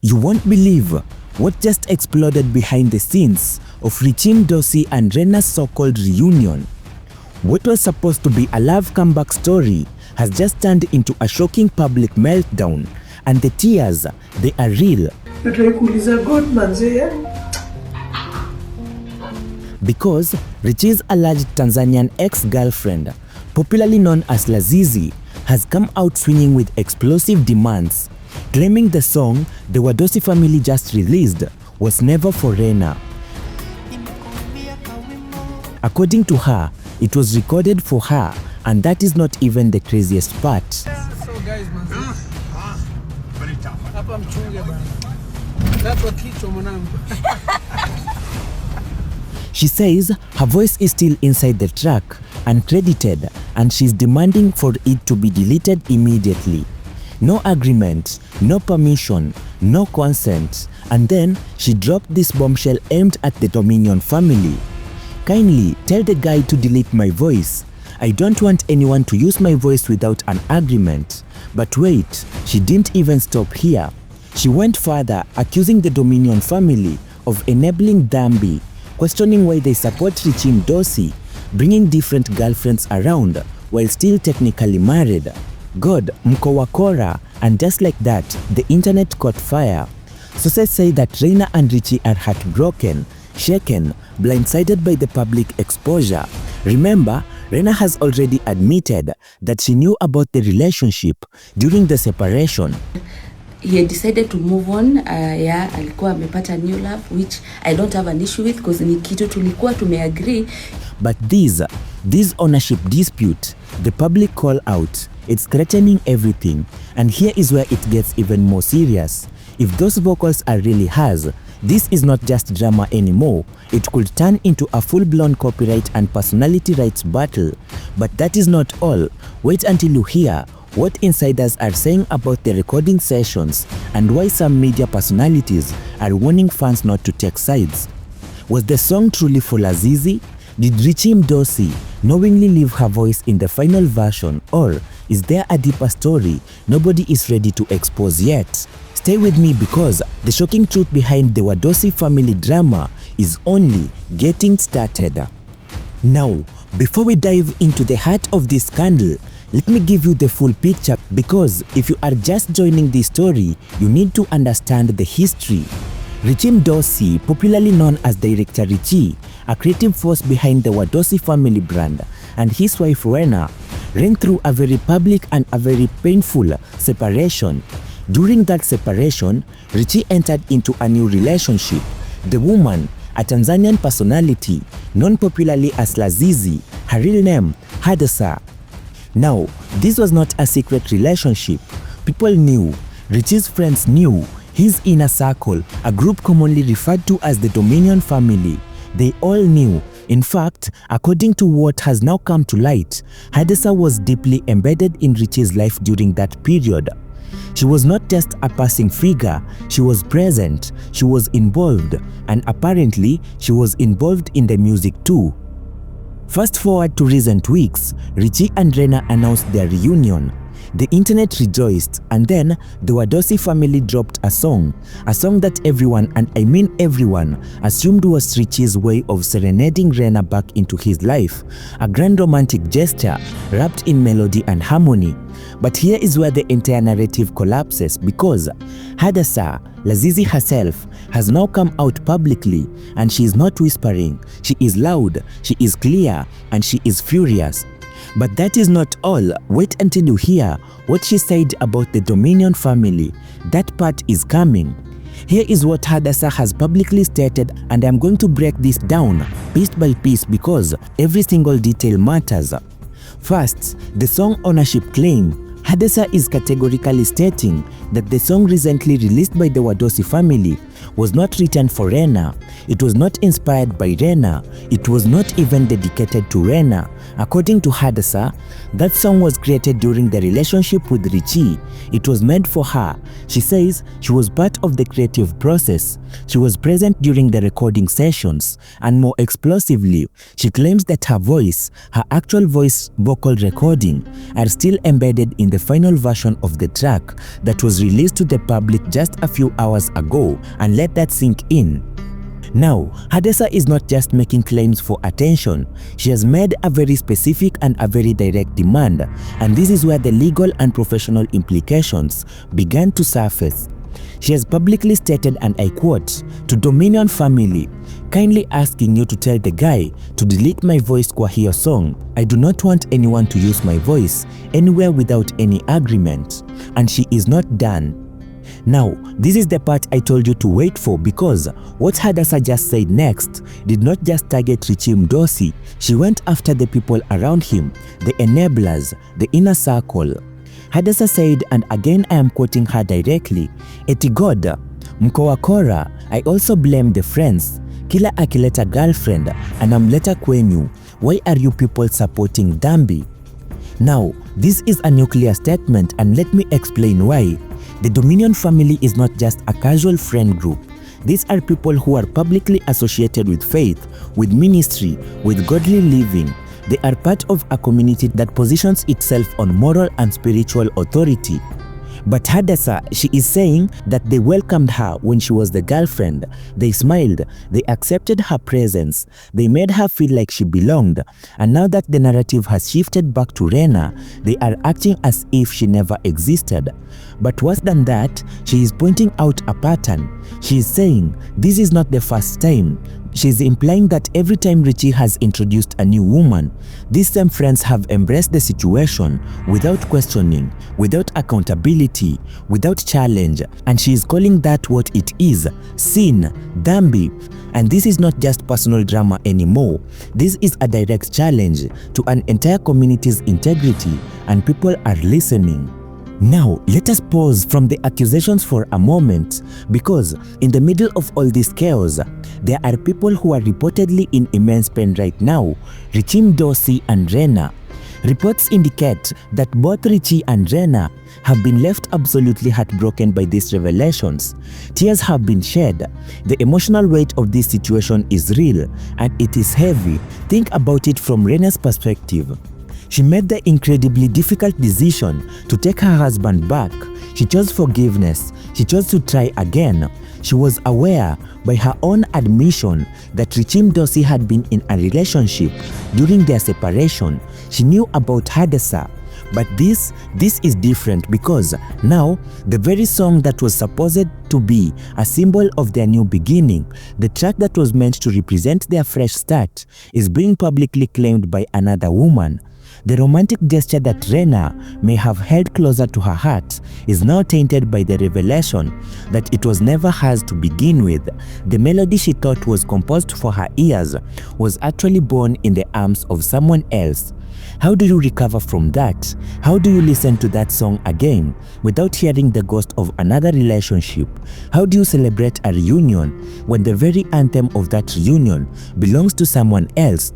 You won't believe what just exploded behind the scenes of Richie Mdosi and Rena's so-called reunion. What was supposed to be a love comeback story has just turned into a shocking public meltdown, and the tears, they are real. Because Richie's alleged Tanzanian ex-girlfriend, popularly known as Lazizi, has come out swinging with explosive demands, claiming the song the Wadosi family just released was never for Rena. According to her, it was recorded for her, and that is not even the craziest part. So guys, hapa mchunge bana. That's kichwa mwanangu. She says her voice is still inside the track, uncredited, and she's demanding for it to be deleted immediately. No agreement, no permission, no consent, and then she dropped this bombshell aimed at the Dominion family. Kindly tell the guy to delete my voice. I don't want anyone to use my voice without an agreement. But wait, she didn't even stop here. She went further, accusing the Dominion family of enabling Dambi, questioning why they support Richie Mdosi, bringing different girlfriends around while still technically married. God, mko wakora, and just like that, the internet caught fire. Sources say that Rena and Richie are heartbroken, shaken, blindsided by the public exposure. Remember, Rena has already admitted that she knew about the relationship during the separation. He had decided to move on. Alikuwa amepata new love, which I don't have an issue with because ni kitu tulikuwa tumeagree. But this ownership dispute, the public call out, it's threatening everything. And here is where it gets even more serious. If those vocals are really hers, this is not just drama anymore. It could turn into a full-blown copyright and personality rights battle. But that is not all. Wait until you hear what insiders are saying about the recording sessions and why some media personalities are warning fans not to take sides. Was the song truly for Lazizi? Did Richie Mdosi knowingly leave her voice in the final version, or is there a deeper story nobody is ready to expose yet? Stay with me because the shocking truth behind the Wadosi family drama is only getting started. Now, before we dive into the heart of this scandal, let me give you the full picture, because if you are just joining this story, you need to understand the history. Richie Mdosi, popularly known as Director Richie, a creative force behind the Wadosi family brand, and his wife Rena ran through a very public and a very painful separation. During that separation, Richie entered into a new relationship. The woman, a Tanzanian personality, known popularly as Lazizi, her real name, Wadosi. Now, this was not a secret relationship. People knew, Richie's friends knew, his inner circle, a group commonly referred to as the Dominion family, they all knew. In fact, according to what has now come to light, Wadosi was deeply embedded in Richie's life during that period. She was not just a passing figure, she was present, she was involved, and apparently she was involved in the music too. Fast forward to recent weeks, Richie and Rena announced their reunion. The internet rejoiced, and then the Wadosi family dropped a song that everyone, and I mean everyone, assumed was Richie's way of serenading Rena back into his life, a grand romantic gesture wrapped in melody and harmony. But here is where the entire narrative collapses, because Wadosi, Lazizi herself, has now come out publicly, and she is not whispering, she is loud, she is clear, and she is furious. But that is not all. Wait until you hear what she said about the Dominion family. That part is coming. Here is what Wadosi has publicly stated, and I'm going to break this down piece by piece because every single detail matters. First, the song ownership claim. Wadosi is categorically stating that the song recently released by the Wadosi family was not written for Rena. It was not inspired by Rena. It was not even dedicated to Rena. According to Hadasa, that song was created during the relationship with Richie. It was made for her. She says she was part of the creative process. She was present during the recording sessions, and more explosively, she claims that her voice, her actual voice vocal recording, are still embedded in the final version of the track that was released to the public just a few hours ago, and let that sink in. Now, Hadasa is not just making claims for attention. She has made a very specific and a very direct demand, and this is where the legal and professional implications began to surface. She has publicly stated, and I quote, "To Dominion family, kindly asking you to tell the guy to delete my voice kwa hiyo song. I do not want anyone to use my voice anywhere without any agreement." And she is not done. Now, this is the part I told you to wait for, because what Hadasa just said next did not just target Richie Mdosi. She went after the people around him, the enablers, the inner circle. Hadasa said, and again I am quoting her directly, "Eti God, mko wakora, I also blame the friends. Kila akileta girlfriend, anamleta kwenyu. Why are you people supporting Dambi?" Now, this is a nuclear statement, and let me explain why. The Dominion family is not just a casual friend group. These are people who are publicly associated with faith, with ministry, with godly living. They are part of a community that positions itself on moral and spiritual authority. But Hadasa, she is saying that they welcomed her when she was the girlfriend. They smiled, they accepted her presence, they made her feel like she belonged. And now that the narrative has shifted back to Rena, they are acting as if she never existed. But worse than that, she is pointing out a pattern. She is saying this is not the first time. She is implying that every time Richie has introduced a new woman, these same friends have embraced the situation without questioning, without accountability, without challenge. And she is calling that what it is: sin, dambi. And this is not just personal drama anymore. This is a direct challenge to an entire community's integrity, and people are listening. Now, let us pause from the accusations for a moment, because in the middle of all this chaos, there are people who are reportedly in immense pain right now: Richie Mdosi and Rena. Reports indicate that both Richie and Rena have been left absolutely heartbroken by these revelations. Tears have been shed. The emotional weight of this situation is real, and it is heavy. Think about it from Rena's perspective. She made the incredibly difficult decision to take her husband back. She chose forgiveness. She chose to try again. She was aware by her own admission that Richie Mdosi had been in a relationship during their separation. She knew about Hadasa. But this is different, because now the very song that was supposed to be a symbol of their new beginning, the track that was meant to represent their fresh start, is being publicly claimed by another woman. The romantic gesture that Rena may have held closer to her heart is now tainted by the revelation that it was never hers to begin with. The melody she thought was composed for her ears was actually born in the arms of someone else. How do you recover from that? How do you listen to that song again without hearing the ghost of another relationship? How do you celebrate a reunion when the very anthem of that reunion belongs to someone else?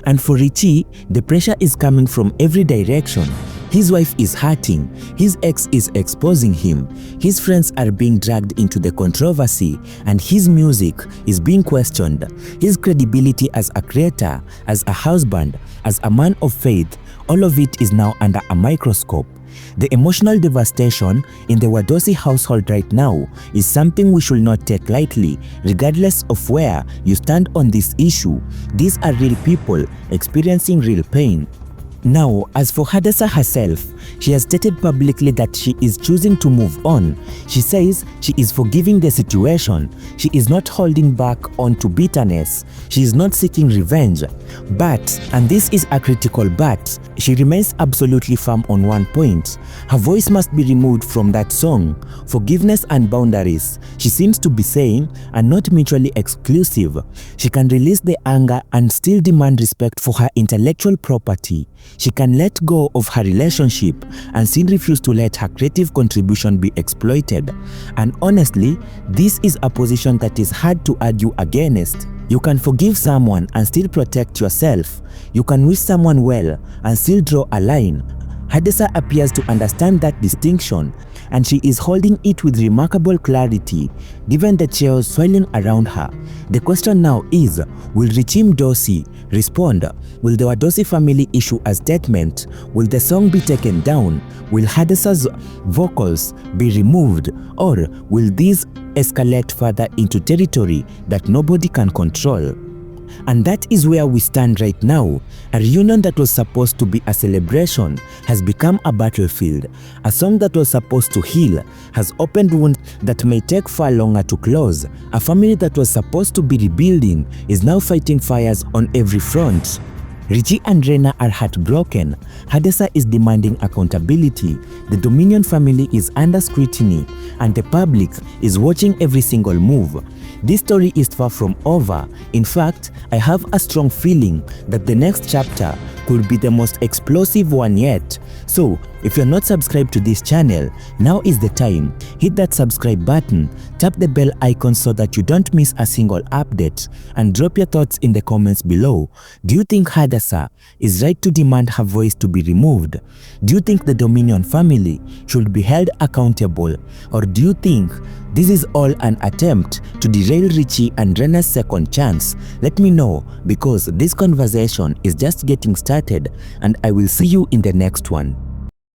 And for Richie, the pressure is coming from every direction. His wife is hurting, his ex is exposing him, his friends are being dragged into the controversy, and his music is being questioned. His credibility as a creator, as a husband, as a man of faith, all of it is now under a microscope. The emotional devastation in the Wadosi household right now is something we should not take lightly, regardless of where you stand on this issue. These are real people experiencing real pain. Now, as for Hadasa herself, she has stated publicly that she is choosing to move on. She says she is forgiving the situation. She is not holding back on to bitterness. She is not seeking revenge. But, and this is a critical but, she remains absolutely firm on one point. Her voice must be removed from that song. Forgiveness and boundaries, she seems to be saying, are not mutually exclusive. She can release the anger and still demand respect for her intellectual property. She can let go of her relationship and still refuse to let her creative contribution be exploited. And honestly, this is a position that is hard to argue against. You can forgive someone and still protect yourself. You can wish someone well and still draw a line. Hadessa appears to understand that distinction, and she is holding it with remarkable clarity, given the chaos swirling around her. The question now is, will Richie Mdosi respond? Will the Wadosi family issue a statement? Will the song be taken down? Will Hadessa's vocals be removed? Or will these escalate further into territory that nobody can control? And that is where we stand right now. A reunion that was supposed to be a celebration has become a battlefield. A song that was supposed to heal has opened wounds that may take far longer to close. A family that was supposed to be rebuilding is now fighting fires on every front. Richie and Rena are heartbroken. Hadessa is demanding accountability. The Dominion family is under scrutiny, and the public is watching every single move. This story is far from over. In fact, I have a strong feeling that the next chapter could be the most explosive one yet. So, if you're not subscribed to this channel, now is the time. Hit that subscribe button, tap the bell icon so that you don't miss a single update, and drop your thoughts in the comments below. Do you think Hadessa is right to demand her voice to be removed? Do you think the Dominion family should be held accountable? Or do you think this is all an attempt to derail Richie and Rena's second chance? Let me know, because this conversation is just getting started, and I will see you in the next one.